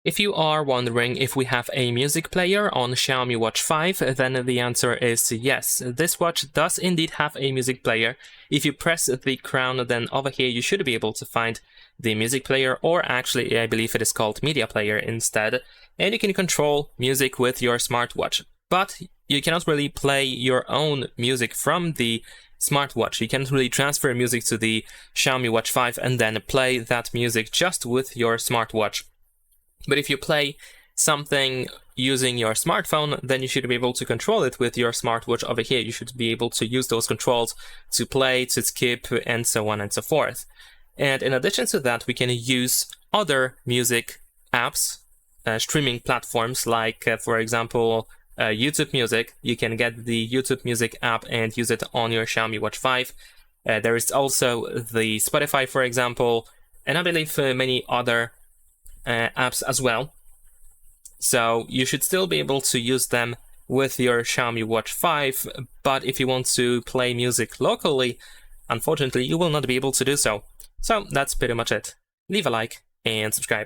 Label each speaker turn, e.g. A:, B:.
A: If you are wondering if we have a music player on Xiaomi Watch 5, then the answer is yes. This watch does indeed have a music player. If you press the crown, then over here you should be able to find the music player, or actually I believe it is called media player instead, and you can control music with your smartwatch. But you cannot really play your own music from the smartwatch. You can't really transfer music to the Xiaomi Watch 5 and then play that music just with your smartwatch. But if you play something using your smartphone, then you should be able to control it with your smartwatch over here. You should be able to use those controls to play, to skip, and so on and so forth. And in addition to that, we can use other music apps, streaming platforms like, for example, YouTube Music. You can get the YouTube Music app and use it on your Xiaomi Watch 5. There is also the Spotify, for example, and I believe many other apps as well. So you should still be able to use them with your Xiaomi Watch 5, but if you want to play music locally, unfortunately you will not be able to do so. So that's pretty much it. Leave a like and subscribe.